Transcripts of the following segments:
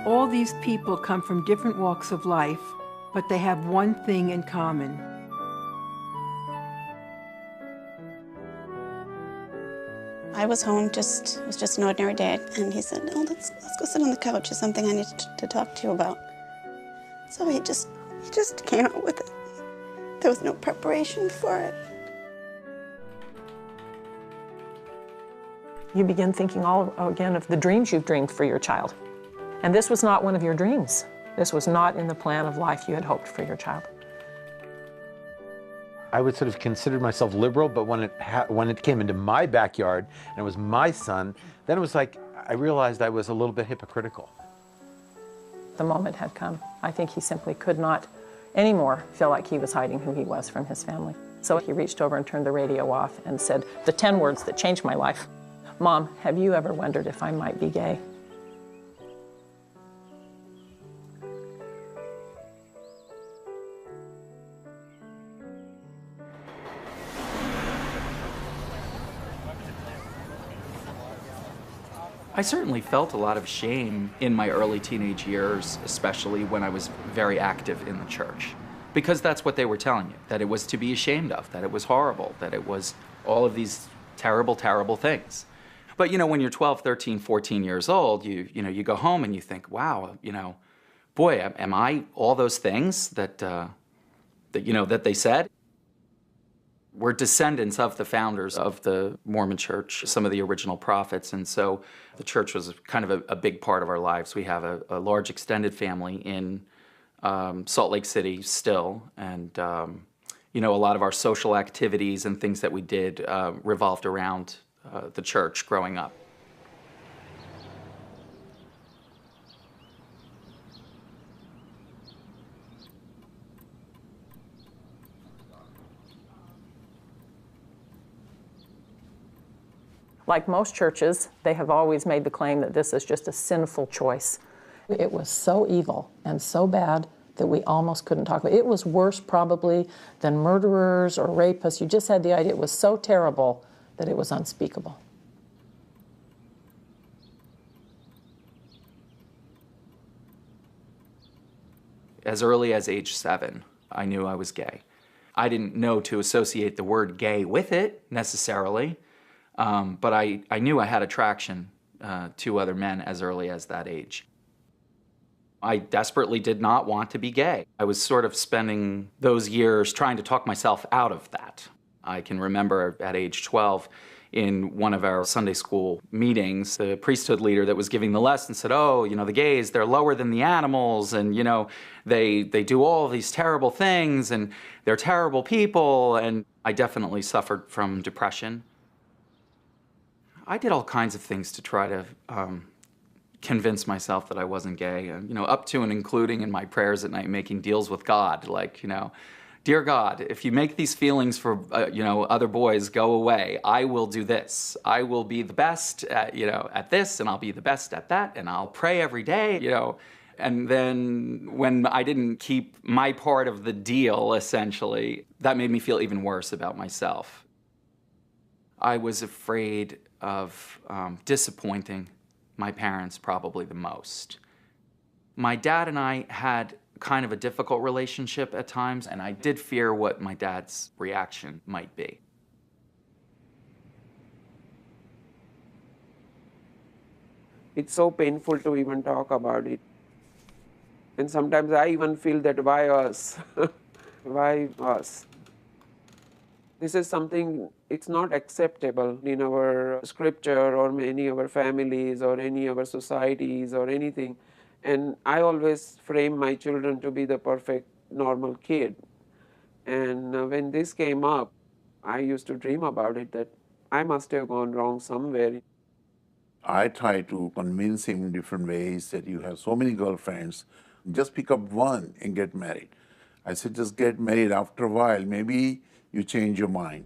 All these people come from different walks of life, but they have one thing in common. I was home, it was just an ordinary day, and he said, "Oh, let's go sit on the couch. There's something I need to talk to you about." So he just came out with it. There was no preparation for it. You begin thinking all again of the dreams you've dreamed for your child. And this was not one of your dreams. This was not in the plan of life you had hoped for your child. I would sort of consider myself liberal, but when it came into my backyard and it was my son, then it was like I realized I was a little bit hypocritical. The moment had come. I think he simply could not anymore feel like he was hiding who he was from his family. So he reached over and turned the radio off and said the 10 words that changed my life. "Mom, have you ever wondered if I might be gay?" I certainly felt a lot of shame in my early teenage years, especially when I was very active in the church. Because that's what they were telling you, that it was to be ashamed of, that it was horrible, that it was all of these terrible, terrible things. But, when you're 12, 13, 14 years old, you go home and you think, wow, boy, am I all those things that they said? We're descendants of the founders of the Mormon Church, some of the original prophets, and so the church was kind of a big part of our lives. We have a large extended family in Salt Lake City still, and a lot of our social activities and things that we did revolved around the church growing up. Like most churches, they have always made the claim that this is just a sinful choice. It was so evil and so bad that we almost couldn't talk about it. It was worse probably than murderers or rapists. You just had the idea it was so terrible that it was unspeakable. As early as age 7, I knew I was gay. I didn't know to associate the word gay with it necessarily. But I knew I had attraction to other men as early as that age. I desperately did not want to be gay. I was sort of spending those years trying to talk myself out of that. I can remember at age 12, in one of our Sunday school meetings, the priesthood leader that was giving the lesson said, "Oh, the gays, they're lower than the animals, and, they do all of these terrible things, and they're terrible people." And I definitely suffered from depression. I did all kinds of things to try to convince myself that I wasn't gay, up to and including in my prayers at night making deals with God, like, "Dear God, if you make these feelings for, other boys go away, I will do this. I will be the best at, at this, and I'll be the best at that, and I'll pray every day, And then when I didn't keep my part of the deal, essentially, that made me feel even worse about myself. I was afraid of disappointing my parents probably the most. My dad and I had kind of a difficult relationship at times, and I did fear what my dad's reaction might be. It's so painful to even talk about it. And sometimes I even feel that why us? Why us? This is something, it's not acceptable in our scripture or any of our families or any of our societies or anything. And I always frame my children to be the perfect normal kid. And when this came up, I used to dream about it, that I must have gone wrong somewhere. I try to convince him in different ways that you have so many girlfriends, just pick up one and get married. I said, just get married. After a while, maybe you change your mind.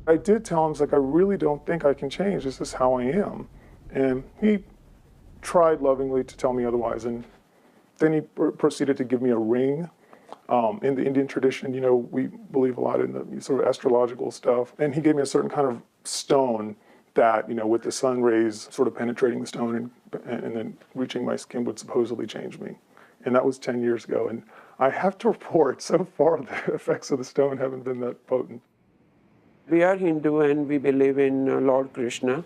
I did tell him, I really don't think I can change. This is how I am. And he tried lovingly to tell me otherwise. And then he proceeded to give me a ring. In the Indian tradition, we believe a lot in the sort of astrological stuff. And he gave me a certain kind of stone that, with the sun rays sort of penetrating the stone and then reaching my skin would supposedly change me. And that was 10 years ago. And I have to report, so far, the effects of the stone haven't been that potent. We are Hindu and we believe in Lord Krishna.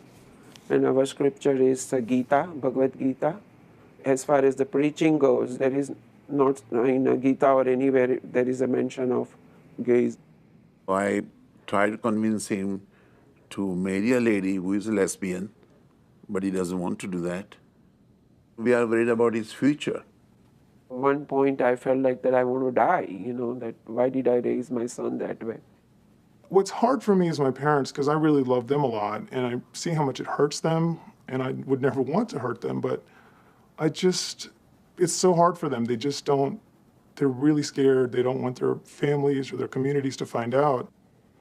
And our scripture is Gita, Bhagavad Gita. As far as the preaching goes, there is not in Gita or anywhere there is a mention of gays. I tried to convince him to marry a lady who is a lesbian, but he doesn't want to do that. We are worried about his future. At one point I felt like that I want to die, that why did I raise my son that way? What's hard for me is my parents, because I really love them a lot, and I see how much it hurts them, and I would never want to hurt them, but it's so hard for them. They just don't, they're really scared. They don't want their families or their communities to find out.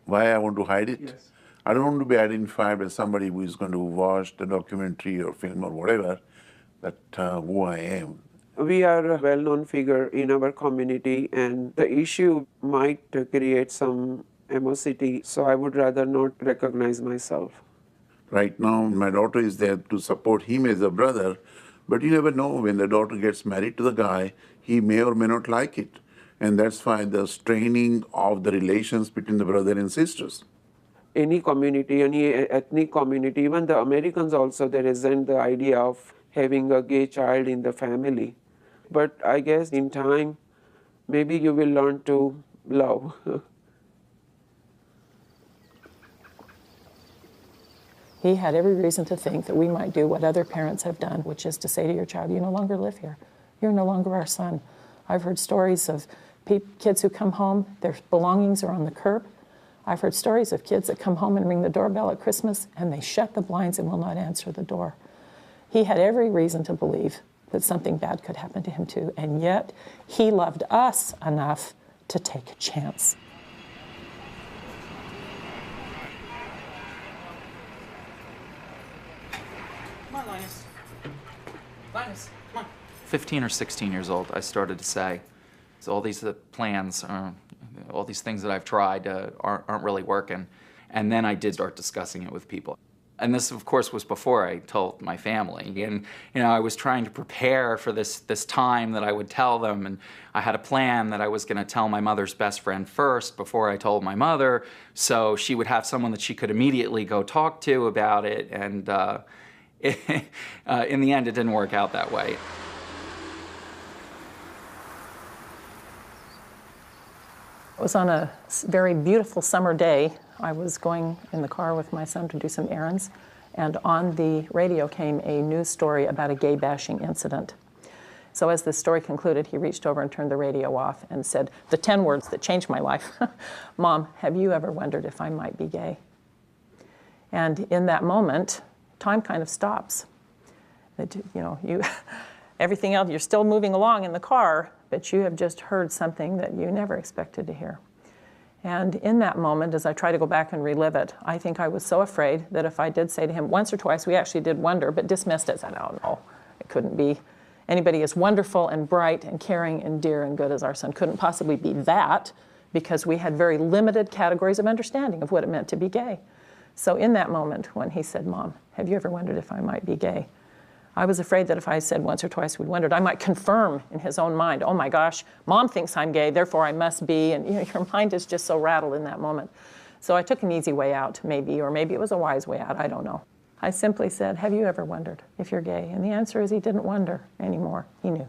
Why I want to hide it? Yes. I don't want to be identified as somebody who is going to watch the documentary or film or whatever, that who I am. We are a well-known figure in our community, and the issue might create some animosity, so I would rather not recognize myself. Right now, my daughter is there to support him as a brother, but you never know when the daughter gets married to the guy, he may or may not like it. And that's why the straining of the relations between the brother and sisters. Any community, any ethnic community, even the Americans also, they resent the idea of having a gay child in the family. But I guess in time, maybe you will learn to love. He had every reason to think that we might do what other parents have done, which is to say to your child, you no longer live here. You're no longer our son. I've heard stories of kids who come home, their belongings are on the curb. I've heard stories of kids that come home and ring the doorbell at Christmas and they shut the blinds and will not answer the door. He had every reason to believe that something bad could happen to him too, and yet he loved us enough to take a chance. Come on, Linus. Linus, come on. 15 or 16 years old, I started to say, so all these plans, all these things that I've tried aren't really working. And then I did start discussing it with people. And this, of course, was before I told my family. And, I was trying to prepare for this time that I would tell them. And I had a plan that I was going to tell my mother's best friend first before I told my mother, so she would have someone that she could immediately go talk to about it. And in the end, it didn't work out that way. It was on a very beautiful summer day. I was going in the car with my son to do some errands, and on the radio came a news story about a gay bashing incident. So as the story concluded, he reached over and turned the radio off and said the 10 words that changed my life. Mom, have you ever wondered if I might be gay? And in that moment, time kind of stops. Everything else, you're still moving along in the car, but you have just heard something that you never expected to hear. And in that moment, as I try to go back and relive it, I think I was so afraid that if I did say to him once or twice, we actually did wonder, but dismissed it, said, oh no, it couldn't be. Anybody as wonderful and bright and caring and dear and good as our son couldn't possibly be that, because we had very limited categories of understanding of what it meant to be gay. So in that moment when he said, Mom, have you ever wondered if I might be gay? I was afraid that if I said once or twice we'd wondered, I might confirm in his own mind, oh my gosh, Mom thinks I'm gay, therefore I must be. And your mind is just so rattled in that moment. So I took an easy way out, maybe, or maybe it was a wise way out, I don't know. I simply said, have you ever wondered if you're gay? And the answer is he didn't wonder anymore, he knew.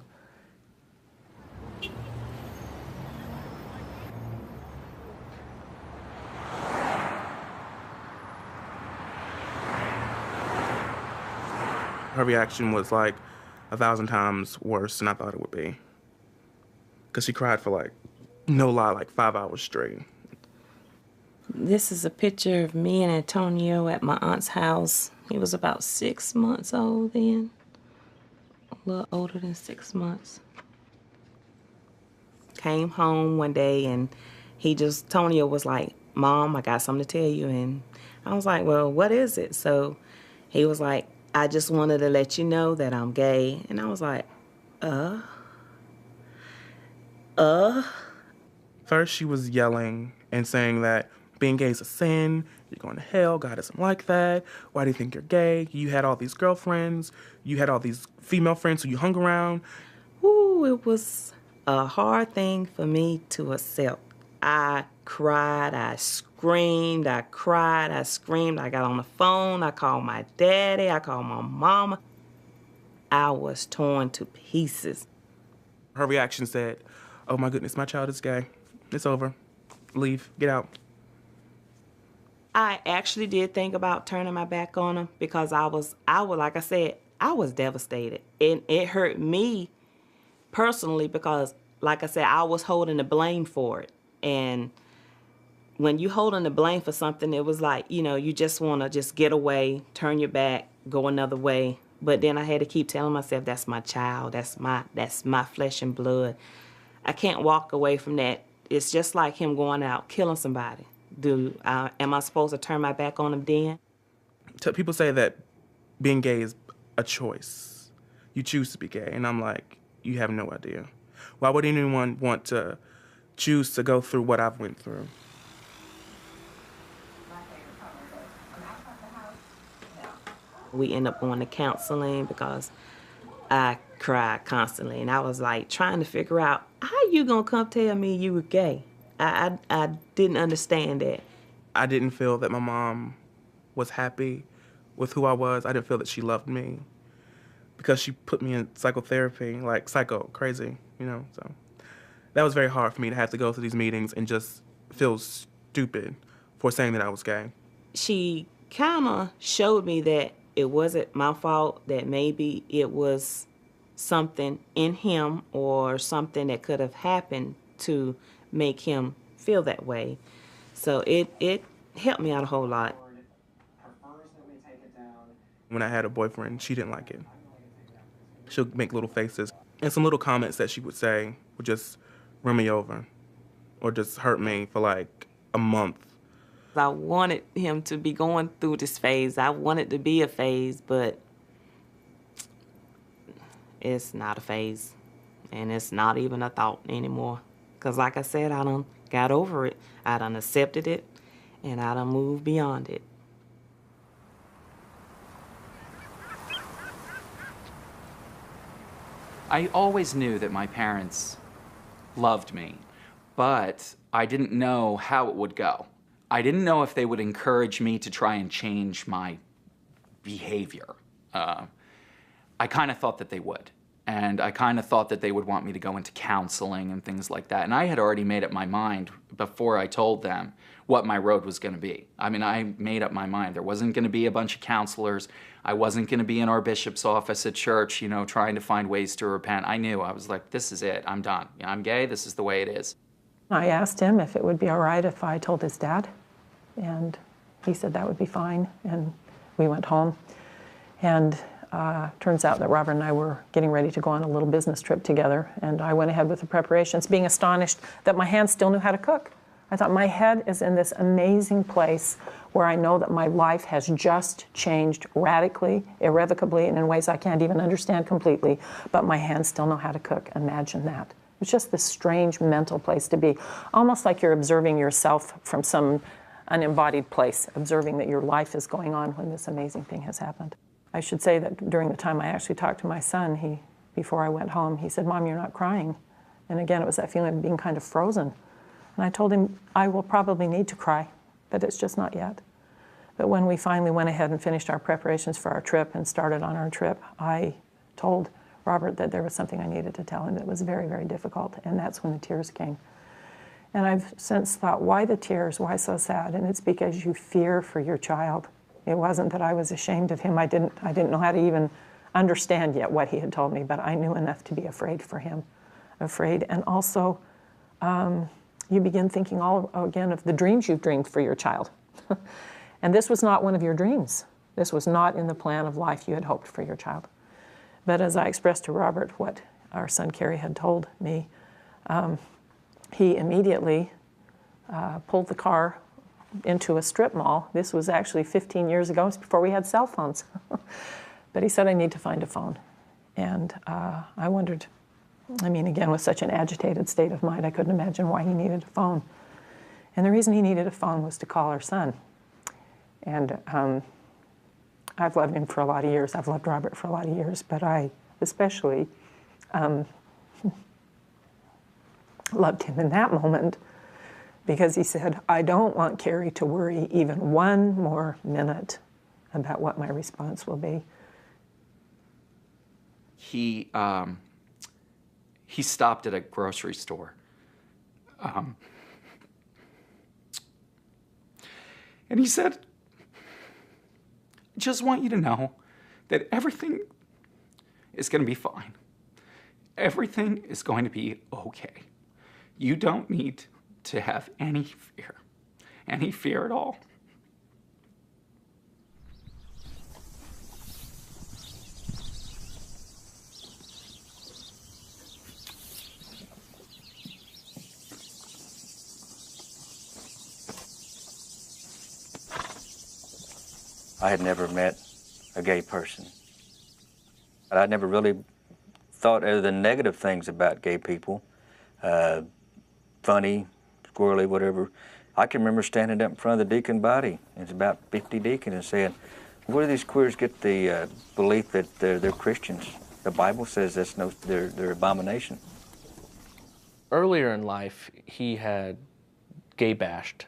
Her reaction was like 1,000 times worse than I thought it would be. Because she cried for no lie, 5 hours straight. This is a picture of me and Antonio at my aunt's house. He was about 6 months old then. A little older than 6 months. Came home one day and Antonio was like, Mom, I got something to tell you. And I was like, well, what is it? So he was like, I just wanted to let you know that I'm gay. And I was like, First, she was yelling and saying that being gay is a sin, You're going to hell. God doesn't like that. Why do you think you're gay? You had all these girlfriends. You had all these female friends who you hung around. Ooh, it was a hard thing for me to accept. I cried, I screamed, I cried, I screamed. I got on the phone, I called my daddy, I called my mama. I was torn to pieces. Her reaction said, oh my goodness, my child is gay. It's over. Leave, get out. I actually did think about turning my back on him because I was, like I said, I was devastated. And it hurt me personally because, like I said, I was holding the blame for it. And when you holding the blame for something, it was like, you know, you just want to just get away, turn your back, go another way. But then I had to keep telling myself, that's my child, that's my flesh and blood. I can't walk away from that. It's just like him going out, killing somebody. Am I supposed to turn my back on him then? People say that being gay is a choice. You choose to be gay. And I'm like, you have no idea. Why would anyone want to choose to go through what I've went through? We end up going to counseling because I cried constantly. And I was like trying to figure out, how you gonna come tell me you were gay? I didn't understand that. I didn't feel that my mom was happy with who I was. I didn't feel that she loved me because she put me in psychotherapy, like psycho crazy, you know, so. That was very hard for me to have to go through these meetings and just feel stupid for saying that I was gay. She kind of showed me that it wasn't my fault, that maybe it was something in him or something that could have happened to make him feel that way. So it helped me out a whole lot. When I had a boyfriend, she didn't like it. She'll make little faces. And some little comments that she would say would just run me over or just hurt me for like a month. I wanted him to be going through this phase. I wanted to be a phase, but it's not a phase. And it's not even a thought anymore. Because like I said, I done got over it. I done accepted it, and I done moved beyond it. I always knew that my parents loved me, but I didn't know how it would go. I didn't know if they would encourage me to try and change my behavior. I kind of thought that they would. And I kind of thought that they would want me to go into counseling and things like that. And I had already made up my mind before I told them what my road was going to be. I mean, I made up my mind. There wasn't going to be a bunch of counselors. I wasn't going to be in our bishop's office at church, you know, trying to find ways to repent. I knew. I was like, this is it. I'm done. I'm gay. This is the way it is. I asked him if it would be all right if I told his dad, and he said that would be fine, and we went home. And turns out that Robert and I were getting ready to go on a little business trip together, and I went ahead with the preparations, being astonished that my hands still knew how to cook. I thought, my head is in this amazing place where I know that my life has just changed radically, irrevocably, and in ways I can't even understand completely, but my hands still know how to cook. Imagine that. It's just this strange mental place to be, almost like you're observing yourself from some unembodied place, observing that your life is going on when this amazing thing has happened. I should say that during the time I actually talked to my son, before I went home, he said, "Mom, you're not crying." And again, it was that feeling of being kind of frozen. And I told him, I will probably need to cry, but it's just not yet. But when we finally went ahead and finished our preparations for our trip and started on our trip, I told Robert that there was something I needed to tell him that was very, very difficult, and that's when the tears came. And I've since thought, why the tears? Why so sad? And it's because you fear for your child. It wasn't that I was ashamed of him. I didn't know how to even understand yet what he had told me, but I knew enough to be afraid for him. Afraid, and also you begin thinking all again of the dreams you've dreamed for your child. And this was not one of your dreams. This was not in the plan of life you had hoped for your child. But as I expressed to Robert what our son Kerry had told me, he immediately pulled the car into a strip mall. This was actually 15 years ago, before we had cell phones. But he said, I need to find a phone. And I wondered, I mean, again, with such an agitated state of mind, I couldn't imagine why he needed a phone. And the reason he needed a phone was to call our son. And I've loved him for a lot of years. I've loved Robert for a lot of years, but I especially loved him in that moment because he said, I don't want Carrie to worry even one more minute about what my response will be. He stopped at a grocery store. And he said, I just want you to know that everything is going to be fine. Everything is going to be okay. You don't need to have any fear at all. I had never met a gay person. I'd never really thought other than negative things about gay people. Funny, squirrely, whatever. I can remember standing up in front of the deacon body, it's about 50 deacons, and saying, where do these queers get the belief that they're Christians? The Bible says they're abomination. Earlier in life, he had gay bashed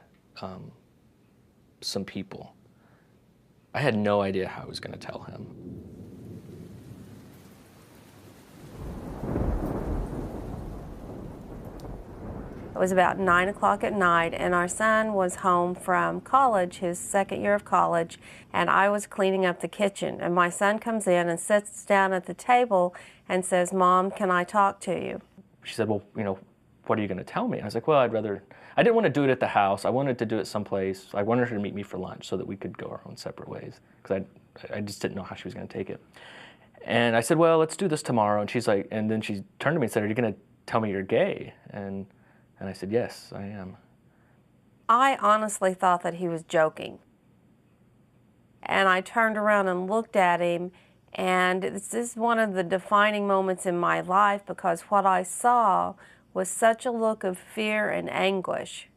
some people. I had no idea how I was going to tell him. It was about 9 o'clock at night, and our son was home from college, his second year of college, and I was cleaning up the kitchen. And my son comes in and sits down at the table and says, Mom, can I talk to you? She said, well, you know, what are you going to tell me? I was like, well, I didn't want to do it at the house. I wanted to do it someplace. I wanted her to meet me for lunch so that we could go our own separate ways, because I just didn't know how she was going to take it. And I said, well, let's do this tomorrow. And she's like, and then she turned to me and said, are you going to tell me you're gay? And I said, yes, I am. I honestly thought that he was joking. And I turned around and looked at him, and this is one of the defining moments in my life, because what I saw was such a look of fear and anguish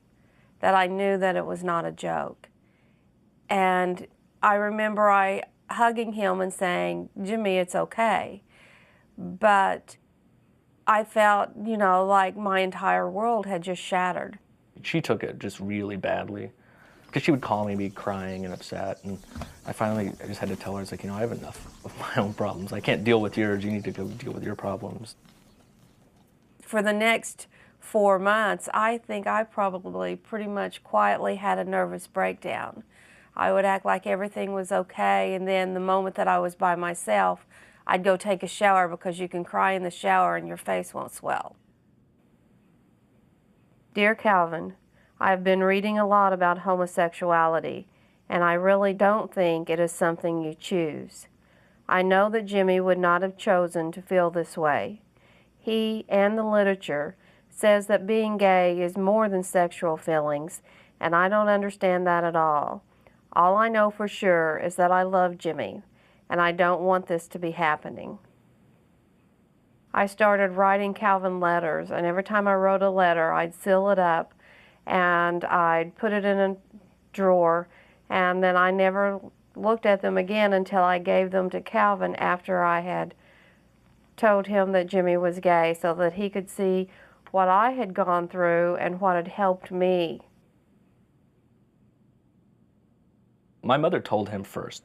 that I knew that it was not a joke. And I remember hugging him and saying, Jimmy, it's okay. But I felt, you know, like my entire world had just shattered. She took it just really badly, because she would call me, be crying and upset, and I just had to tell her, it's like, you know, I have enough of my own problems. I can't deal with yours. You need to go deal with your problems. For the next 4 months, I think I probably pretty much quietly had a nervous breakdown. I would act like everything was okay, and then the moment that I was by myself, I'd go take a shower, because you can cry in the shower and your face won't swell. Dear Calvin, I've been reading a lot about homosexuality, and I really don't think it is something you choose. I know that Jimmy would not have chosen to feel this way. He and the literature says that being gay is more than sexual feelings, and I don't understand that at all. All I know for sure is that I love Jimmy, and I don't want this to be happening. I started writing Calvin letters, and every time I wrote a letter, I'd seal it up, and I'd put it in a drawer, and then I never looked at them again until I gave them to Calvin after I had told him that Jimmy was gay, so that he could see what I had gone through and what had helped me. My mother told him first.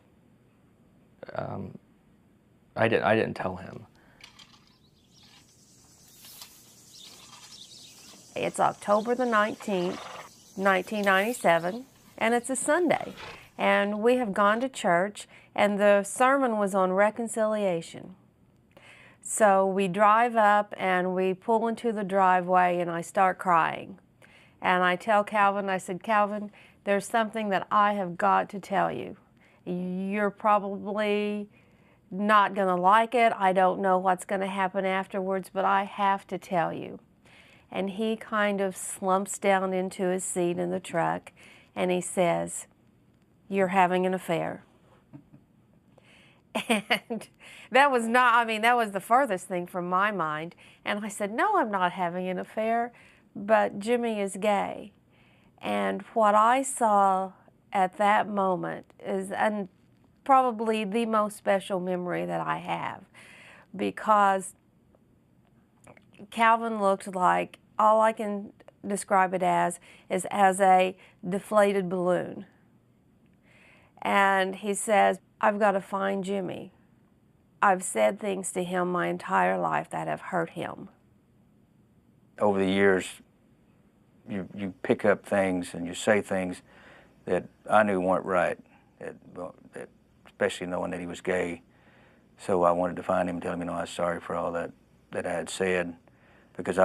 I didn't tell him. It's October the 19th, 1997, and it's a Sunday. And we have gone to church, and the sermon was on reconciliation. So we drive up, and we pull into the driveway, and I start crying. And I tell Calvin, I said, Calvin, there's something that I have got to tell you. You're probably not going to like it. I don't know what's going to happen afterwards, but I have to tell you. And he kind of slumps down into his seat in the truck, and he says, you're having an affair. And that was not, I mean, that was the furthest thing from my mind. And I said, no, I'm not having an affair, but Jimmy is gay. And what I saw at that moment is probably the most special memory that I have, because Calvin looked like, all I can describe it as, is as a deflated balloon. And he says, I've got to find Jimmy. I've said things to him my entire life that have hurt him. Over the years, you pick up things and you say things that I knew weren't right, especially knowing that he was gay. So I wanted to find him and tell him, I was sorry for all that I had said, because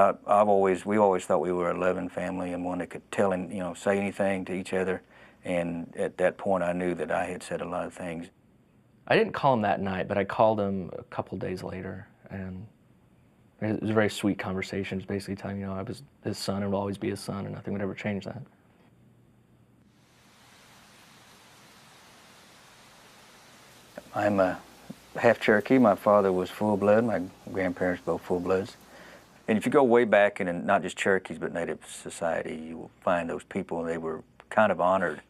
we always thought we were a loving family and one that could tell him, say anything to each other. And at that point, I knew that I had said a lot of things. I didn't call him that night, but I called him a couple days later, and it was a very sweet conversation, just basically telling him, I was his son and will always be his son, and nothing would ever change that. I'm a half Cherokee. My father was full-blood. My grandparents both full-bloods. And if you go way back in not just Cherokees, but Native society, you will find those people, they were kind of honored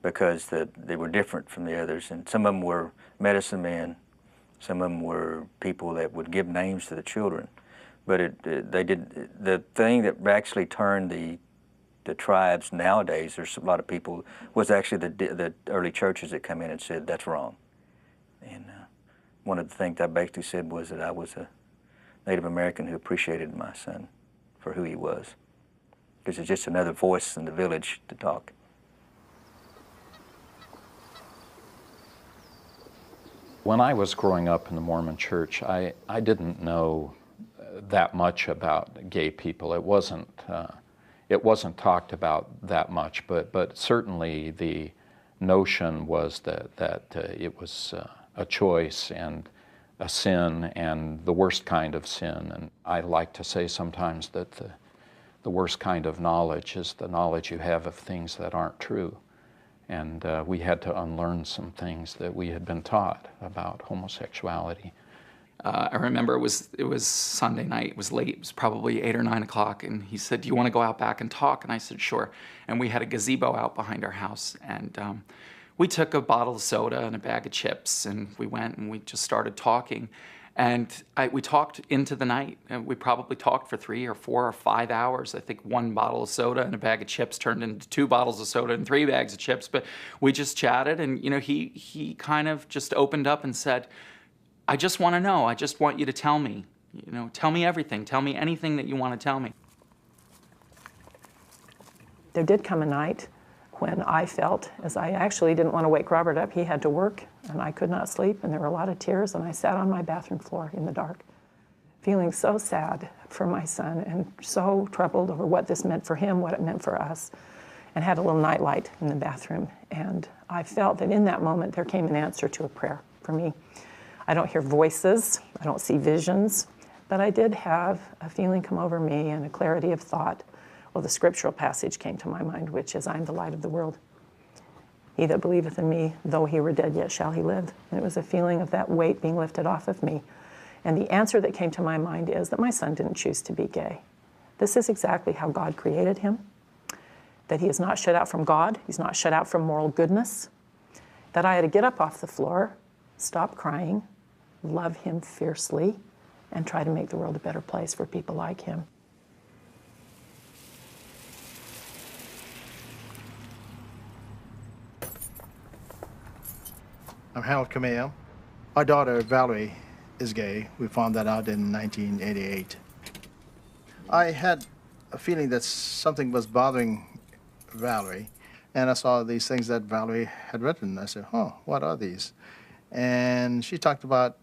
because they were different from the others. And some of them were medicine men. Some of them were people that would give names to the children. But the thing that actually turned the tribes nowadays, there's a lot of people, was actually the early churches that come in and said, that's wrong. And one of the things I basically said was that I was a Native American who appreciated my son for who he was. Because it's just another voice in the village to talk. When I was growing up in the Mormon church, I didn't know that much about gay people. It wasn't talked about that much, but certainly the notion was that it was a choice and a sin, and the worst kind of sin. And I like to say sometimes that the worst kind of knowledge is the knowledge you have of things that aren't true. And we had to unlearn some things that we had been taught about homosexuality. I remember it was Sunday night. It was late. It was probably 8 or 9 o'clock. And he said, "Do you want to go out back and talk?" And I said, "Sure." And we had a gazebo out behind our house. And we took a bottle of soda and a bag of chips, and we went and we just started talking. And we talked into the night. And we probably talked for 3 or 4 or 5 hours. I think 1 bottle of soda and a bag of chips turned into 2 bottles of soda and 3 bags of chips. But we just chatted, and he kind of just opened up and said, "I just want to know. I just want you to tell me. Tell me everything. Tell me anything that you want to tell me." There did come a night when I felt, as I actually didn't want to wake Robert up. He had to work, and I could not sleep, and there were a lot of tears, and I sat on my bathroom floor in the dark, feeling so sad for my son and so troubled over what this meant for him, what it meant for us, and had a little nightlight in the bathroom. And I felt that in that moment there came an answer to a prayer for me. I don't hear voices, I don't see visions, but I did have a feeling come over me and a clarity of thought. Well, the scriptural passage came to my mind, which is, "I am the light of the world. He that believeth in me, though he were dead, yet shall he live." And it was a feeling of that weight being lifted off of me. And the answer that came to my mind is that my son didn't choose to be gay. This is exactly how God created him, that he is not shut out from God, he's not shut out from moral goodness, that I had to get up off the floor, stop crying, love him fiercely, and try to make the world a better place for people like him. I'm Harold Cameo. Our daughter, Valerie, is gay. We found that out in 1988. I had a feeling that something was bothering Valerie, and I saw these things that Valerie had written. I said, what are these? And she talked about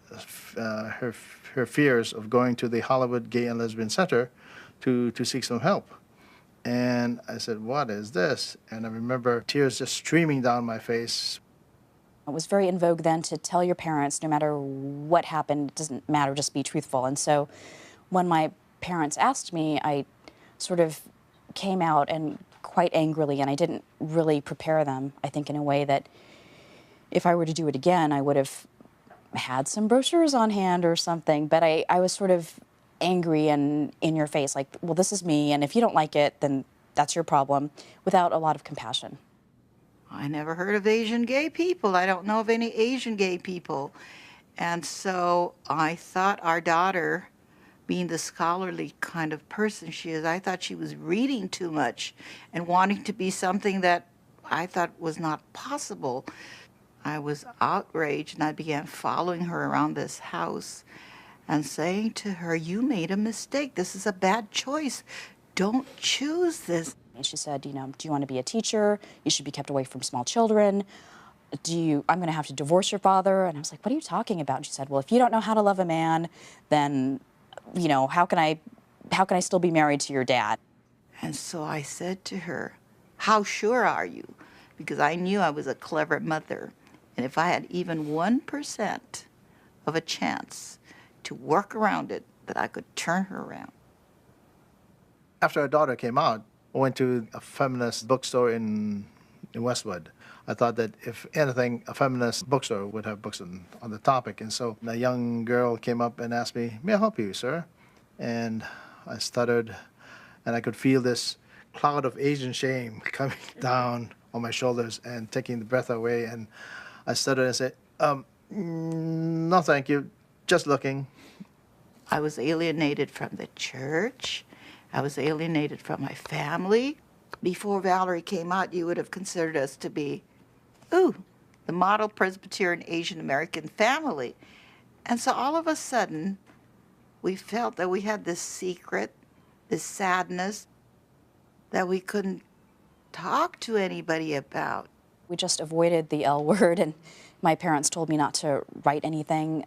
her fears of going to the Hollywood Gay and Lesbian Center to seek some help. And I said, what is this? And I remember tears just streaming down my face. It was very in vogue then to tell your parents, no matter what happened, it doesn't matter, just be truthful. And so when my parents asked me, I sort of came out and quite angrily, and I didn't really prepare them, I think, in a way that if I were to do it again, I would have had some brochures on hand or something. But I was sort of angry and in your face, like, well, this is me, and if you don't like it, then that's your problem, without a lot of compassion. I never heard of Asian gay people. I don't know of any Asian gay people. And so I thought our daughter, being the scholarly kind of person she is, I thought she was reading too much and wanting to be something that I thought was not possible. I was outraged, and I began following her around this house and saying to her, "You made a mistake. This is a bad choice. Don't choose this." And she said, do you want to be a teacher? You should be kept away from small children. I'm going to have to divorce your father. And I was like, what are you talking about? And she said, well, if you don't know how to love a man, then, how can I still be married to your dad? And so I said to her, "How sure are you?" Because I knew I was a clever mother. And if I had even 1% of a chance to work around it, that I could turn her around. After our daughter came out, I went to a feminist bookstore in Westwood. I thought that if anything, a feminist bookstore would have books on the topic. And so a young girl came up and asked me, "May I help you, sir?" And I stuttered, and I could feel this cloud of Asian shame coming down on my shoulders and taking the breath away. And I stuttered and said, "No, thank you, just looking." I was alienated from the church. I was alienated from my family. Before Valerie came out, you would have considered us to be, the model Presbyterian Asian American family. And so all of a sudden, we felt that we had this secret, this sadness that we couldn't talk to anybody about. We just avoided the L word, and my parents told me not to write anything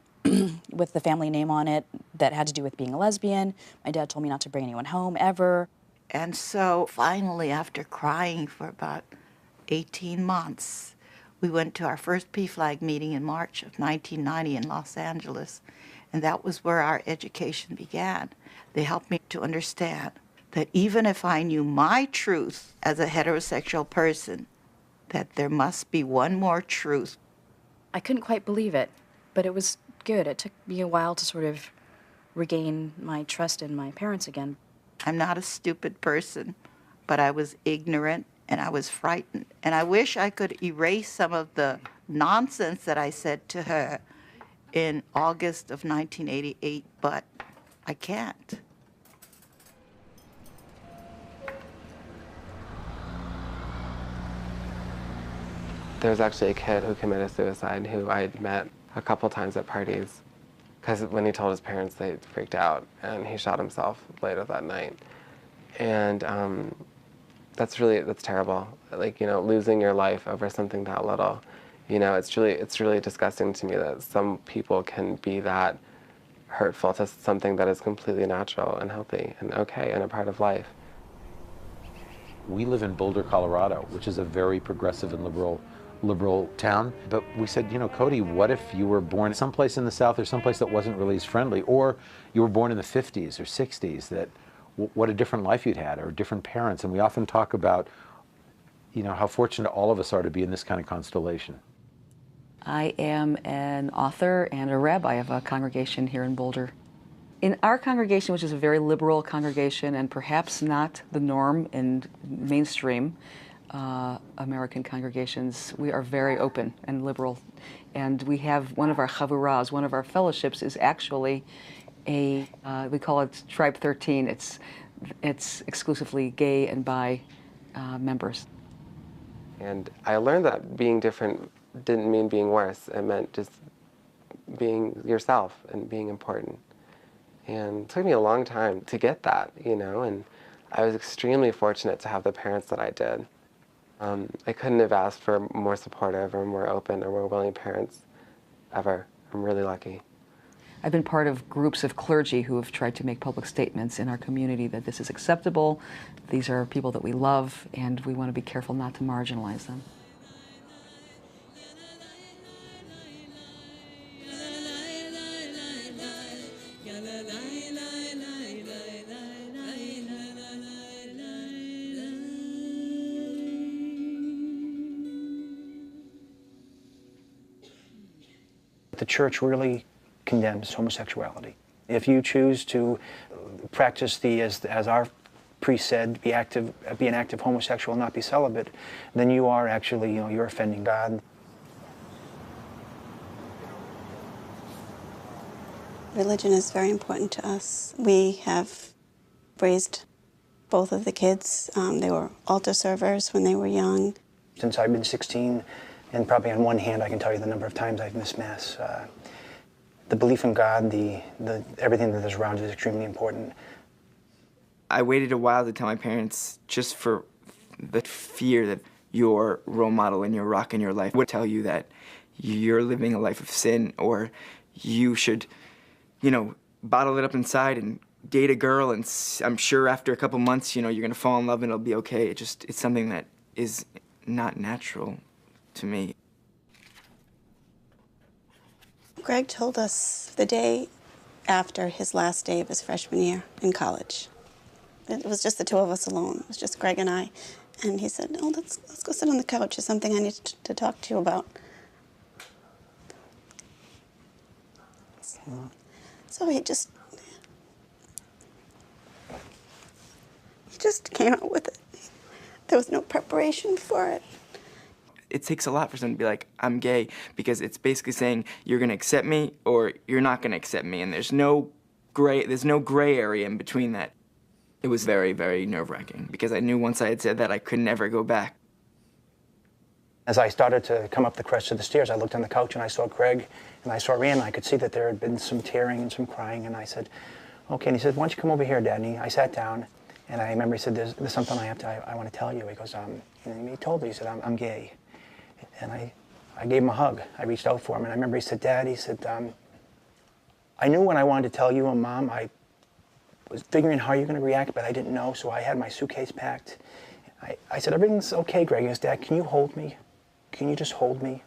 with the family name on it that had to do with being a lesbian. My dad told me not to bring anyone home ever. And so finally, after crying for about 18 months, we went to our first PFLAG meeting in March of 1990 in Los Angeles, and that was where our education began. They helped me to understand that even if I knew my truth as a heterosexual person, that there must be one more truth. I couldn't quite believe it, but it was good. It took me a while to sort of regain my trust in my parents again. I'm not a stupid person, but I was ignorant and I was frightened. And I wish I could erase some of the nonsense that I said to her in August of 1988, but I can't. There's actually a kid who committed suicide who I had met a couple times at parties, because when he told his parents, they freaked out, and he shot himself later that night. And that's terrible. Like, losing your life over something that little. It's really disgusting to me that some people can be that hurtful to something that is completely natural and healthy and okay and a part of life. We live in Boulder, Colorado, which is a very progressive and liberal town. But we said, Cody, what if you were born someplace in the South or someplace that wasn't really as friendly, or you were born in the 50s or 60s, what a different life you'd had, or different parents. And we often talk about, how fortunate all of us are to be in this kind of constellation. I am an author and a rabbi of a congregation here in Boulder. In our congregation, which is a very liberal congregation and perhaps not the norm in mainstream American congregations, we are very open and liberal. And we have one of our chavuras, one of our fellowships is actually we call it Tribe 13. It's exclusively gay and bi members. And I learned that being different didn't mean being worse. It meant just being yourself and being important. And it took me a long time to get that, and I was extremely fortunate to have the parents that I did. I couldn't have asked for more supportive or more open or more willing parents ever. I'm really lucky. I've been part of groups of clergy who have tried to make public statements in our community that this is acceptable, these are people that we love, and we want to be careful not to marginalize them. The church really condemns homosexuality. If you choose to practice as our priest said, be an active homosexual, not be celibate, then you are actually, you're offending God. Religion is very important to us. We have raised both of the kids. They were altar servers when they were young. Since I've been 16, and probably on one hand I can tell you the number of times I've missed Mass. The belief in God, everything that is around it is extremely important. I waited a while to tell my parents just for the fear that your role model and your rock in your life would tell you that you're living a life of sin, or you should, bottle it up inside and date a girl, and I'm sure after a couple months, you're gonna fall in love and it'll be okay. It's something that is not natural to me. Greg told us the day after his last day of his freshman year in college. It was just the two of us alone. It was just Greg and I. And he said, "Oh, let's go sit on the couch. There's something I need to talk to you about." So he just came out with it. There was no preparation for it. It takes a lot for someone to be like, I'm gay, because it's basically saying you're gonna accept me or you're not gonna accept me, and there's no gray area in between that. It was very, very nerve-wracking, because I knew once I had said that I could never go back. As I started to come up the crest of the stairs, I looked on the couch and I saw Greg and I saw Rand, and I could see that there had been some tearing and some crying, and I said, okay, and he said, why don't you come over here, Dad? And I sat down, and I remember he said, there's something I want to tell you. He goes, and he told me, he said, I'm gay. And I gave him a hug. I reached out for him, and I remember he said, Dad, he said, I knew when I wanted to tell you and Mom, I was figuring how you're going to react, but I didn't know, so I had my suitcase packed. I said, everything's okay, Greg. He goes, Dad, can you hold me? Can you just hold me?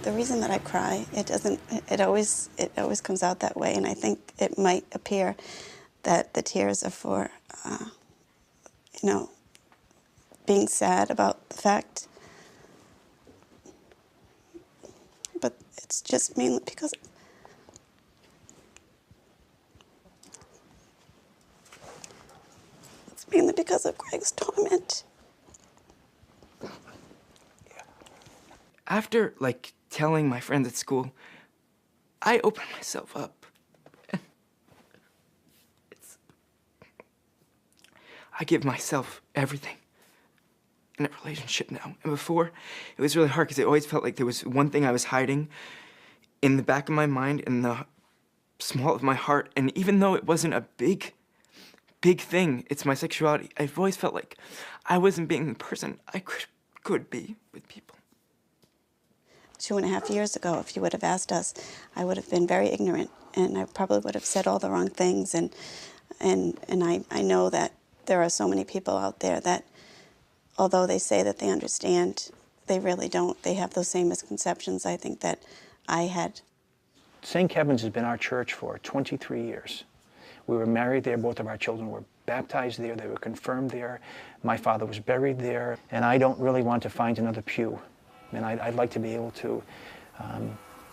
The reason that I cry, it always comes out that way, and I think it might appear that the tears are for, being sad about the fact. But it's just mainly because of Greg's torment. After, telling my friends at school, I opened myself up. I give myself everything in a relationship now. And before, it was really hard because it always felt like there was one thing I was hiding in the back of my mind and the small of my heart. And even though it wasn't a big thing, it's my sexuality, I've always felt like I wasn't being the person I could be with people. 2.5 years ago, if you would have asked us, I would have been very ignorant, and I probably would have said all the wrong things. And I know that there are so many people out there that, although they say that they understand, they really don't. They have those same misconceptions, I think, that I had. St. Kevin's has been our church for 23 years. We were married there. Both of our children were baptized there. They were confirmed there. My father was buried there. And I don't really want to find another pew. And I'd like to be able to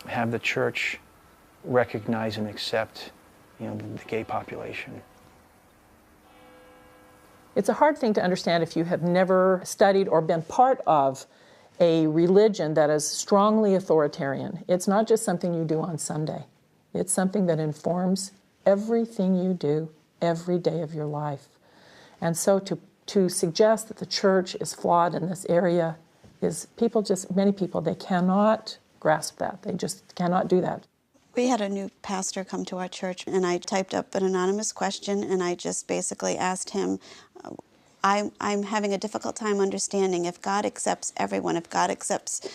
have the church recognize and accept, the gay population. It's a hard thing to understand if you have never studied or been part of a religion that is strongly authoritarian. It's not just something you do on Sunday. It's something that informs everything you do every day of your life. And so to suggest that the church is flawed in this area is many people, they cannot grasp that. They just cannot do that. We had a new pastor come to our church, and I typed up an anonymous question, and I just basically asked him, I'm having a difficult time understanding if God accepts everyone, if God accepts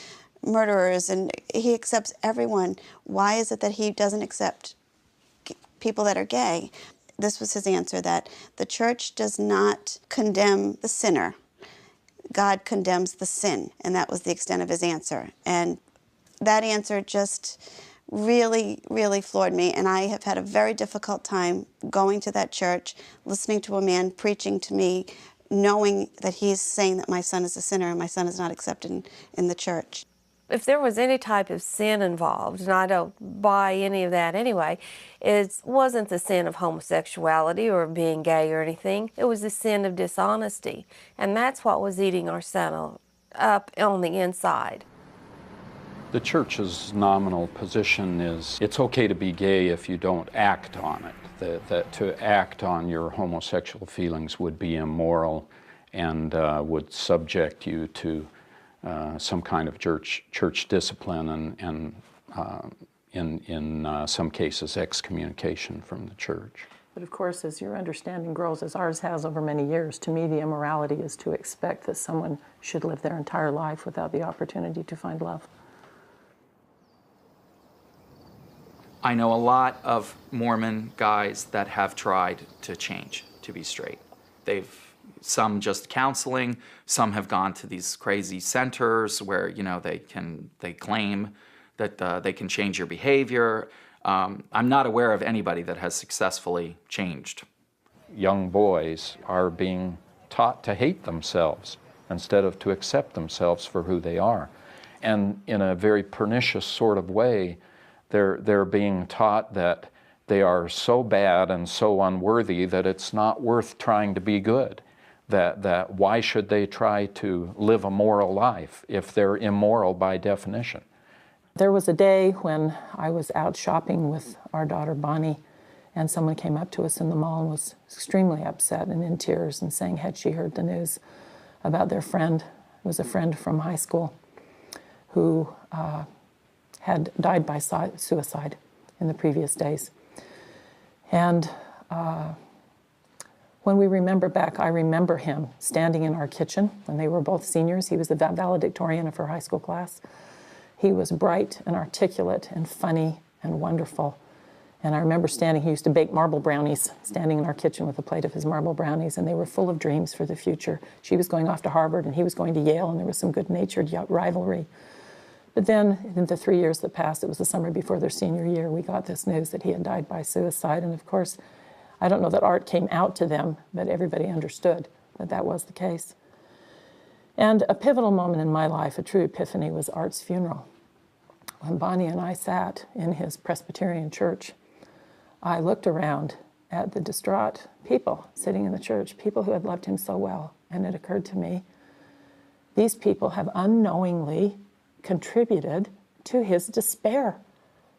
murderers, and he accepts everyone, why is it that he doesn't accept people that are gay? This was his answer, that the church does not condemn the sinner. God condemns the sin, and that was the extent of his answer. And that answer just really, really floored me, and I have had a very difficult time going to that church, listening to a man preaching to me, knowing that he's saying that my son is a sinner and my son is not accepted in the church. If there was any type of sin involved, and I don't buy any of that anyway, it wasn't the sin of homosexuality or being gay or anything. It was the sin of dishonesty. And that's what was eating our son up on the inside. The church's nominal position is it's okay to be gay if you don't act on it. That to act on your homosexual feelings would be immoral and would subject you to some kind of church discipline and in some cases excommunication from the church. But of course, as your understanding grows, as ours has over many years, to me the immorality is to expect that someone should live their entire life without the opportunity to find love. I know a lot of Mormon guys that have tried to change, to be straight. Some just counseling, some have gone to these crazy centers where, you know, they claim that they can change your behavior. I'm not aware of anybody that has successfully changed. Young boys are being taught to hate themselves instead of to accept themselves for who they are. And in a very pernicious sort of way, they're being taught that they are so bad and so unworthy that it's not worth trying to be good. That why should they try to live a moral life if they're immoral by definition? There was a day when I was out shopping with our daughter Bonnie, and someone came up to us in the mall and was extremely upset and in tears and saying, had she heard the news about their friend, it was a friend from high school, who had died by suicide in the previous days. And when we remember back, I remember him standing in our kitchen when they were both seniors. He was the valedictorian of her high school class. He was bright and articulate and funny and wonderful. And I remember he used to bake marble brownies, standing in our kitchen with a plate of his marble brownies, and they were full of dreams for the future. She was going off to Harvard and he was going to Yale, and there was some good-natured rivalry. But then, in the 3 years that passed, it was the summer before their senior year, we got this news that he had died by suicide. And of course, I don't know that Art came out to them, but everybody understood that that was the case. And a pivotal moment in my life, a true epiphany, was Art's funeral. When Bonnie and I sat in his Presbyterian church, I looked around at the distraught people sitting in the church, people who had loved him so well, and it occurred to me, these people have unknowingly contributed to his despair.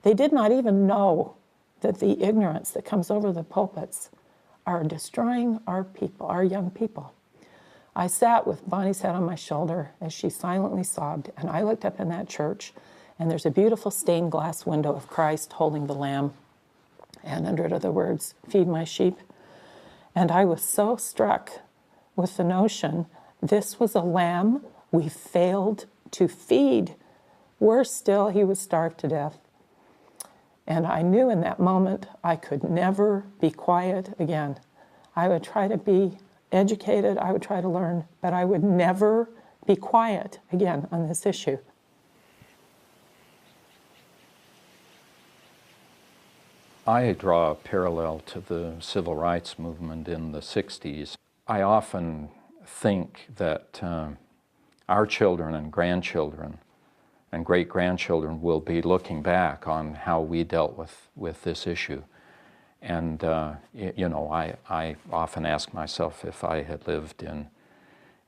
They did not even know that the ignorance that comes over the pulpits are destroying our people, our young people. I sat with Bonnie's head on my shoulder as she silently sobbed, and I looked up in that church, and there's a beautiful stained glass window of Christ holding the lamb, and under it are the words, "Feed my sheep." And I was so struck with the notion this was a lamb we failed to feed. Worse still, he was starved to death. And I knew in that moment I could never be quiet again. I would try to be educated, I would try to learn, but I would never be quiet again on this issue. I draw a parallel to the civil rights movement in the 60s. I often think that our children and grandchildren and great-grandchildren will be looking back on how we dealt with this issue. And, you know, I often ask myself if I had lived in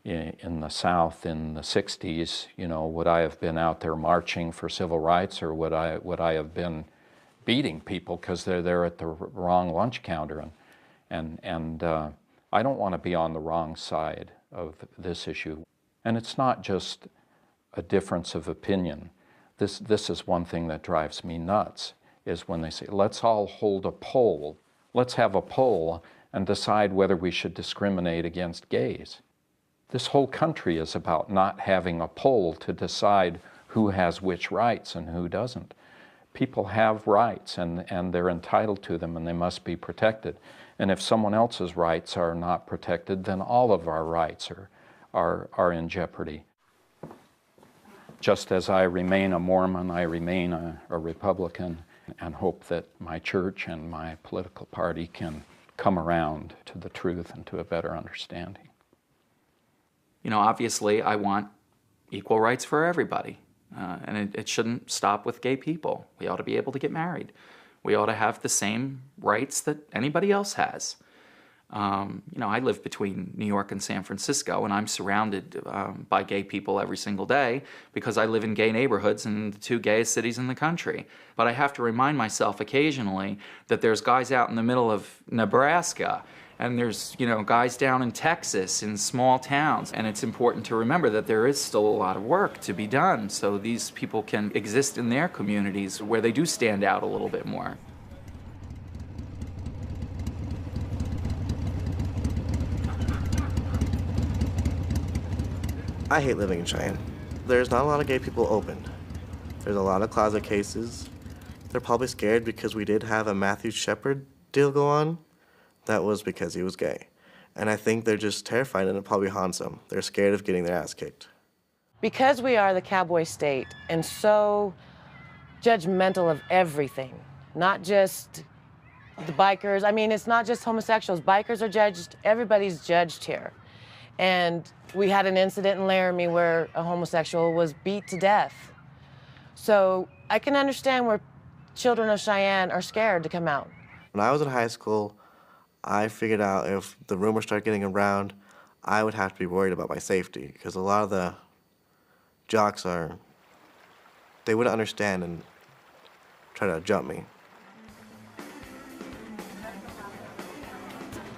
the South in the 60s, you know, would I have been out there marching for civil rights, or would I have been beating people because they're there at the wrong lunch counter? And I don't want to be on the wrong side of this issue. And it's not just a difference of opinion. This is one thing that drives me nuts, is when they say, let's all hold a poll. Let's have a poll and decide whether we should discriminate against gays. This whole country is about not having a poll to decide who has which rights and who doesn't. People have rights, and they're entitled to them, and they must be protected. And if someone else's rights are not protected, then all of our rights are in jeopardy. Just as I remain a Mormon, I remain a Republican, and hope that my church and my political party can come around to the truth and to a better understanding. You know, obviously I want equal rights for everybody. And it shouldn't stop with gay people. We ought to be able to get married. We ought to have the same rights that anybody else has. You know, I live between New York and San Francisco, and I'm surrounded by gay people every single day because I live in gay neighborhoods in the two gayest cities in the country. But I have to remind myself occasionally that there's guys out in the middle of Nebraska, and there's, you know, guys down in Texas in small towns. And it's important to remember that there is still a lot of work to be done so these people can exist in their communities where they do stand out a little bit more. I hate living in Cheyenne. There's not a lot of gay people open. There's a lot of closet cases. They're probably scared because we did have a Matthew Shepard deal go on. That was because he was gay. And I think they're just terrified, and it probably haunts them. They're scared of getting their ass kicked. Because we are the cowboy state and so judgmental of everything, not just the bikers. I mean, it's not just homosexuals. Bikers are judged, everybody's judged here. And we had an incident in Laramie where a homosexual was beat to death. So I can understand where children of Cheyenne are scared to come out. When I was in high school, I figured out if the rumors start getting around, I would have to be worried about my safety because a lot of the jocks they wouldn't understand and try to jump me.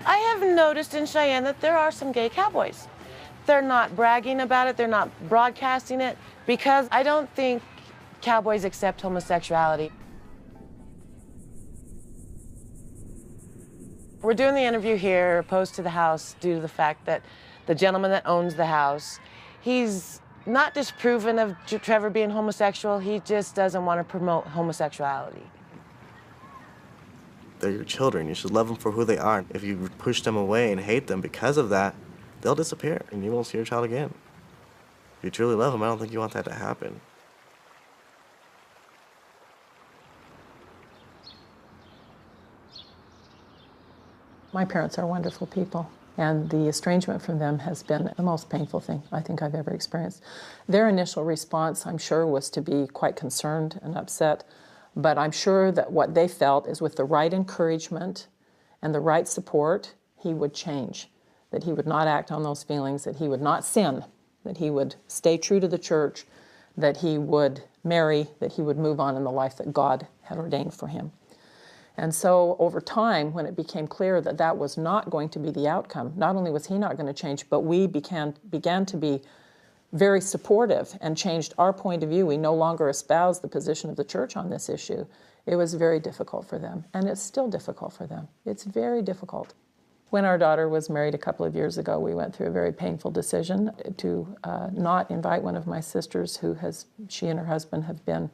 I have noticed in Cheyenne that there are some gay cowboys. They're not bragging about it, they're not broadcasting it, because I don't think cowboys accept homosexuality. We're doing the interview here opposed to the house due to the fact that the gentleman that owns the house, he's not disproven of Trevor being homosexual, he just doesn't want to promote homosexuality. They're your children. You should love them for who they are. If you push them away and hate them because of that, they'll disappear and you won't see your child again. If you truly love them, I don't think you want that to happen. My parents are wonderful people, and the estrangement from them has been the most painful thing I think I've ever experienced. Their initial response, I'm sure, was to be quite concerned and upset, but I'm sure that what they felt is with the right encouragement and the right support, he would change, that he would not act on those feelings, that he would not sin, that he would stay true to the church, that he would marry, that he would move on in the life that God had ordained for him. And so over time, when it became clear that that was not going to be the outcome, not only was he not going to change, but we began to be very supportive and changed our point of view. We no longer espoused the position of the church on this issue. It was very difficult for them, and it's still difficult for them. It's very difficult. When our daughter was married a couple of years ago, we went through a very painful decision to not invite one of my sisters she and her husband have been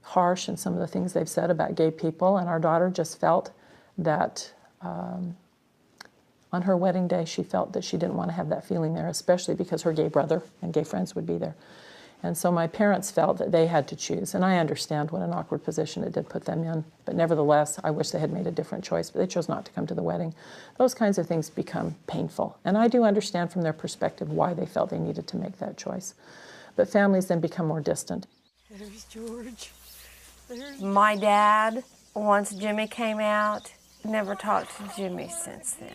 harsh in some of the things they've said about gay people, and our daughter just felt that on her wedding day, she felt that she didn't want to have that feeling there, especially because her gay brother and gay friends would be there. And so my parents felt that they had to choose, and I understand what an awkward position it did put them in, but nevertheless, I wish they had made a different choice, but they chose not to come to the wedding. Those kinds of things become painful, and I do understand from their perspective why they felt they needed to make that choice. But families then become more distant. There's George. My dad, once Jimmy came out, never talked to Jimmy since then.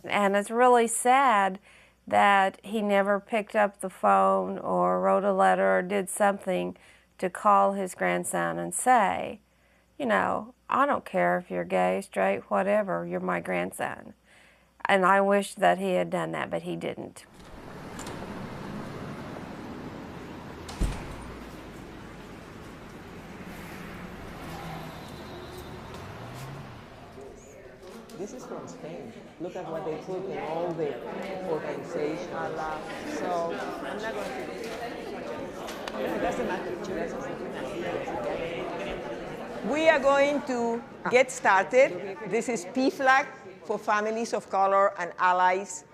And it's really sad that he never picked up the phone or wrote a letter or did something to call his grandson and say, you know, I don't care if you're gay, straight, whatever, you're my grandson. And I wish that he had done that, but he didn't. This is from Spain. Look at what they put in all the organizations. So I'm not going to. It doesn't matter. We are going to get started. This is PFLAG for Families of Color and Allies.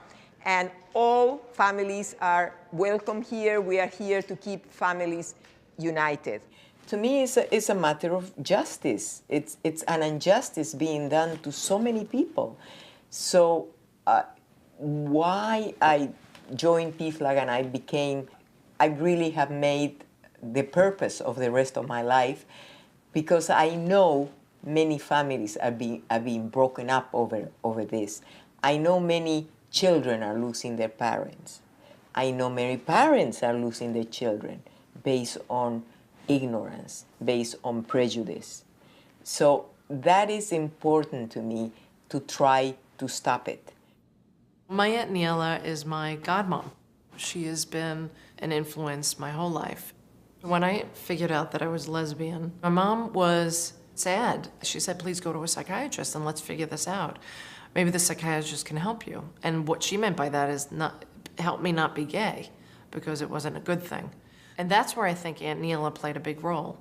And all families are welcome here. We are here to keep families united. To me, it's a matter of justice. It's an injustice being done to so many people. So why I joined PFLAG and I really have made the purpose of the rest of my life, because I know many families are being broken up over this. I know many children are losing their parents. I know many parents are losing their children based on ignorance, based on prejudice. So that is important to me, to try to stop it. My Aunt Neela is my godmom. She has been an influence my whole life. When I figured out that I was lesbian, my mom was sad. She said, please go to a psychiatrist and let's figure this out. Maybe the psychiatrist can help you. And what she meant by that is help me not be gay, because it wasn't a good thing. And that's where I think Aunt Neela played a big role,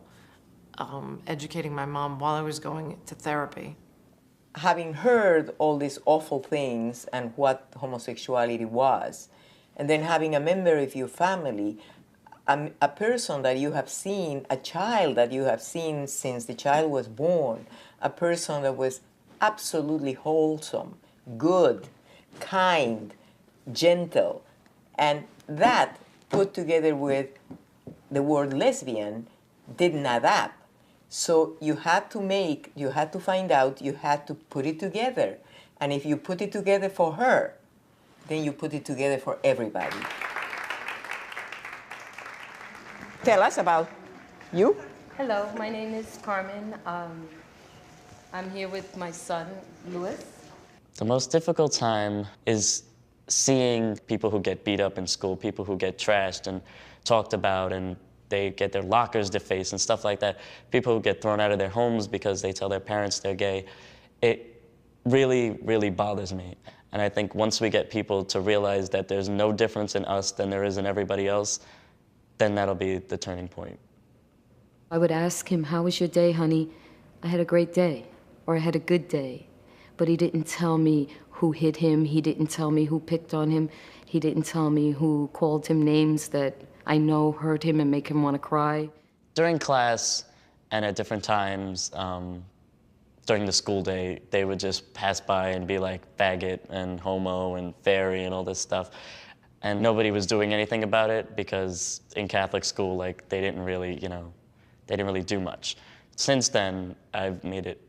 educating my mom while I was going to therapy. Having heard all these awful things and what homosexuality was, and then having a member of your family, a person that you have seen, a child that you have seen since the child was born, a person that was absolutely wholesome, good, kind, gentle, and that put together with the word lesbian didn't add up. So you had to find out, you had to put it together. And if you put it together for her, then you put it together for everybody. Tell us about you. Hello, my name is Carmen. I'm here with my son, Louis. The most difficult time is seeing people who get beat up in school, people who get trashed and talked about, and they get their lockers defaced and stuff like that. People who get thrown out of their homes because they tell their parents they're gay. It really, really bothers me. And I think once we get people to realize that there's no difference in us than there is in everybody else, then that'll be the turning point. I would ask him, how was your day, honey? I had a great day, or I had a good day. But he didn't tell me who hit him. He didn't tell me who picked on him. He didn't tell me who called him names that I know hurt him and make him want to cry. During class and at different times during the school day, they would just pass by and be like faggot and homo and fairy and all this stuff. And nobody was doing anything about it because in Catholic school, like, they didn't really do much. Since then, I've made it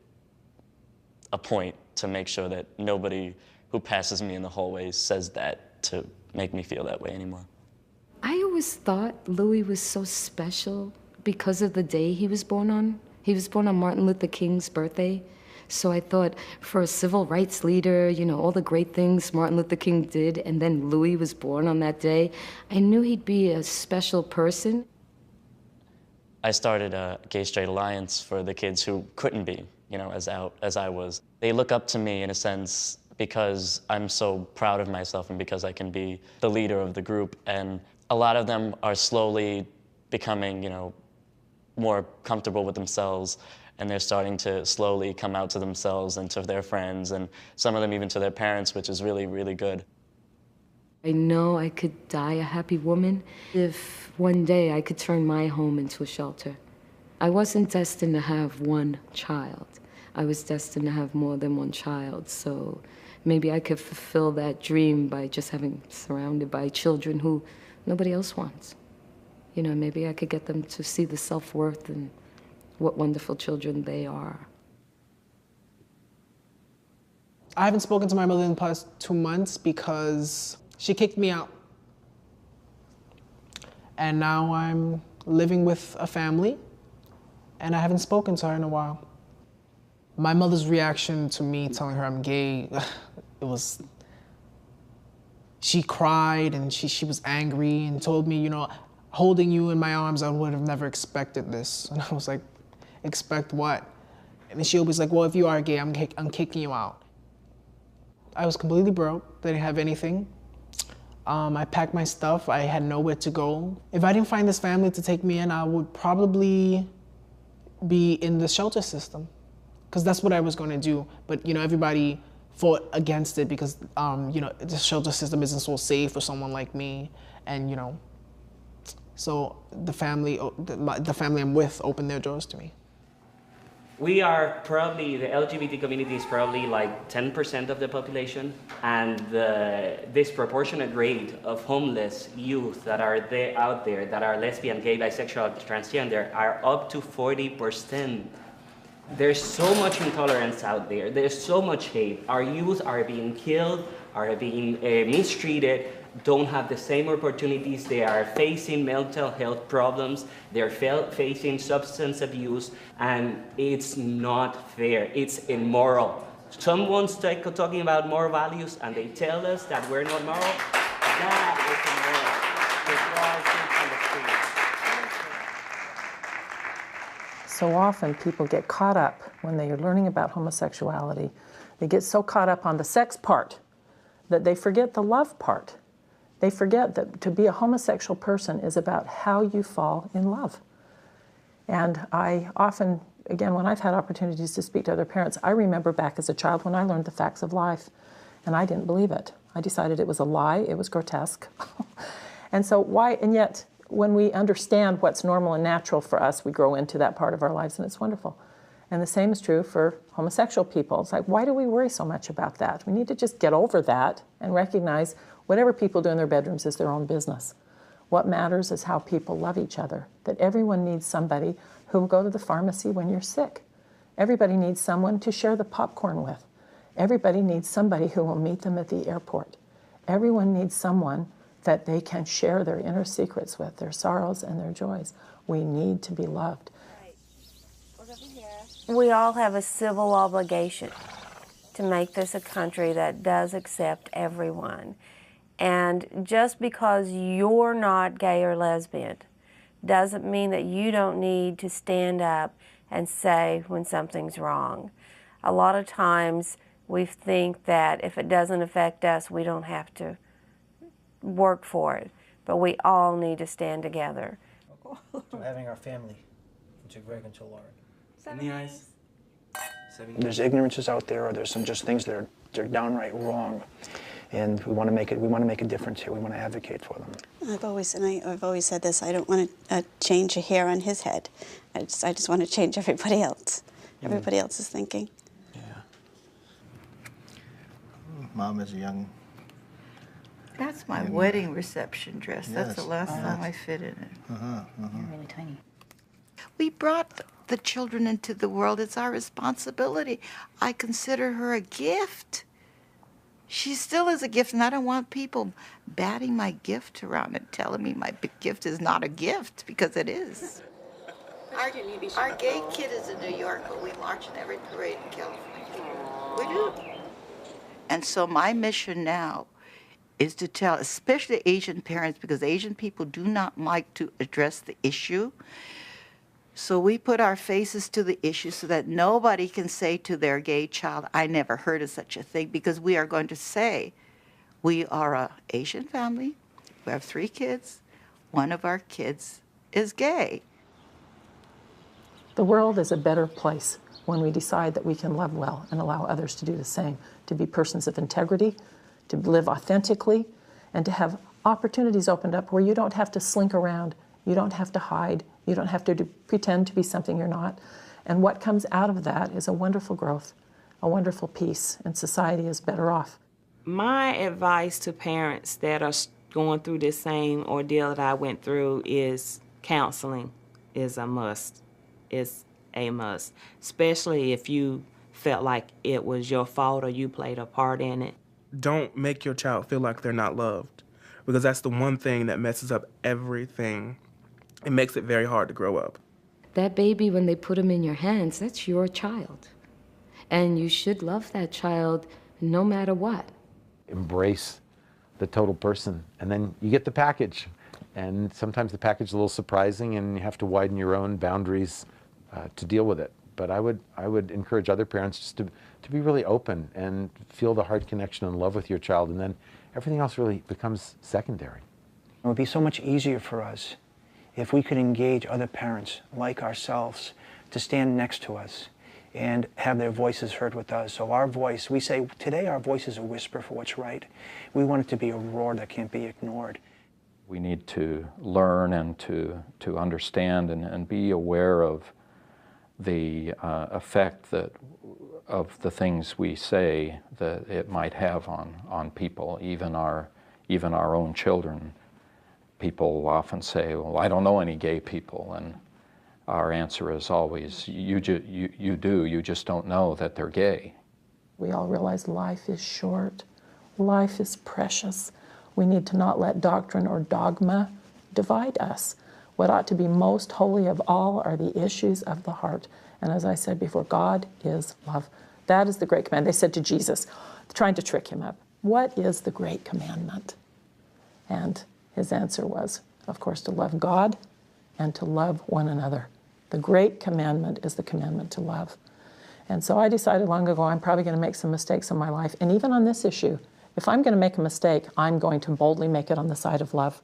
a point to make sure that nobody who passes me in the hallways says that to make me feel that way anymore. I always thought Louis was so special because of the day he was born on. He was born on Martin Luther King's birthday. So I thought, for a civil rights leader, you know, all the great things Martin Luther King did, and then Louis was born on that day, I knew he'd be a special person. I started a gay-straight alliance for the kids who couldn't be, you know, as out as I was. They look up to me in a sense because I'm so proud of myself and because I can be the leader of the group. And a lot of them are slowly becoming, you know, more comfortable with themselves, and they're starting to slowly come out to themselves and to their friends, and some of them even to their parents, which is really, really good. I know I could die a happy woman if one day I could turn my home into a shelter. I wasn't destined to have one child. I was destined to have more than one child, so maybe I could fulfill that dream by just having surrounded by children who nobody else wants. You know, maybe I could get them to see the self-worth and what wonderful children they are. I haven't spoken to my mother in the past 2 months because she kicked me out. And now I'm living with a family, and I haven't spoken to her in a while. My mother's reaction to me telling her I'm gay, she cried and she was angry and told me, you know, holding you in my arms, I would have never expected this. And I was like, expect what? And then she was like, well, if you are gay, I'm kicking you out. I was completely broke, didn't have anything. I packed my stuff, I had nowhere to go. If I didn't find this family to take me in, I would probably be in the shelter system, because that's what I was going to do. But, you know, everybody fought against it because, you know, the shelter system isn't so safe for someone like me. And, you know, so the family I'm with opened their doors to me. We are probably, the LGBT community is probably like 10% of the population, and the disproportionate rate of homeless youth that are out there that are lesbian, gay, bisexual, transgender are up to 40%. There's so much intolerance out there. There's so much hate. Our youth are being killed, are being mistreated, don't have the same opportunities. They are facing mental health problems. They're facing substance abuse, and it's not fair. It's immoral. Someone's talking about moral values, and they tell us that we're not moral. That is immoral. So often people get caught up when they are learning about homosexuality. They get so caught up on the sex part that they forget the love part. They forget that to be a homosexual person is about how you fall in love. And I often, again, when I've had opportunities to speak to other parents, I remember back as a child when I learned the facts of life, and I didn't believe it. I decided it was a lie, it was grotesque. And so and yet, when we understand what's normal and natural for us, we grow into that part of our lives, and it's wonderful. And the same is true for homosexual people. It's like, why do we worry so much about that? We need to just get over that and recognize whatever people do in their bedrooms is their own business. What matters is how people love each other, that everyone needs somebody who will go to the pharmacy when you're sick. Everybody needs someone to share the popcorn with. Everybody needs somebody who will meet them at the airport. Everyone needs someone that they can share their inner secrets with, their sorrows and their joys. We need to be loved. We all have a civil obligation to make this a country that does accept everyone. And just because you're not gay or lesbian doesn't mean that you don't need to stand up and say when something's wrong. A lot of times we think that if it doesn't affect us, we don't have to work for it. But we all need to stand together. To having our family, and to Greg and to Lauren. In the eyes. There's ignorances out there, or there's some just things that they're downright wrong, and we want to make a difference here. We want to advocate for them. I've always said this. I don't want to change a hair on his head. I just want to change everybody else. Everybody else is thinking. Yeah. Mom is young. That's my wedding reception dress. Yes. That's the last time I fit in it. You're really tiny. We brought the children into the world. It's our responsibility. I consider her a gift. She still is a gift, and I don't want people batting my gift around and telling me my big gift is not a gift, because it is. Our gay kid is in New York, but we march in every parade in California. We do. And so my mission now is to tell, especially Asian parents, because Asian people do not like to address the issue. So we put our faces to the issue so that nobody can say to their gay child, I never heard of such a thing, because we are going to say, we are an Asian family, we have 3 kids, one of our kids is gay. The world is a better place when we decide that we can love well and allow others to do the same, to be persons of integrity, to live authentically, and to have opportunities opened up where you don't have to slink around, you don't have to hide, you don't have to pretend to be something you're not. And what comes out of that is a wonderful growth, a wonderful peace, and society is better off. My advice to parents that are going through this same ordeal that I went through is counseling is a must. It's a must, especially if you felt like it was your fault or you played a part in it. Don't make your child feel like they're not loved, because that's the one thing that messes up everything. It makes it very hard to grow up. That baby, when they put him in your hands, that's your child. And you should love that child no matter what. Embrace the total person, and then you get the package. And sometimes the package is a little surprising, and you have to widen your own boundaries to deal with it. But I would encourage other parents just to be really open and feel the heart connection and love with your child, and then everything else really becomes secondary. It would be so much easier for us if we could engage other parents like ourselves to stand next to us and have their voices heard with us. So our voice, we say today our voice is a whisper for what's right. We want it to be a roar that can't be ignored. We need to learn and to understand and be aware of the effect that of the things we say that it might have on people, even our own children. People often say, well, I don't know any gay people, and our answer is always, you do, you just don't know that they're gay. We all realize life is short, life is precious. We need to not let doctrine or dogma divide us. What ought to be most holy of all are the issues of the heart. And as I said before, God is love. That is the great command. They said to Jesus, trying to trick him up, what is the great commandment? And his answer was, of course, to love God and to love one another. The great commandment is the commandment to love. And so I decided long ago I'm probably going to make some mistakes in my life. And even on this issue, if I'm going to make a mistake, I'm going to boldly make it on the side of love.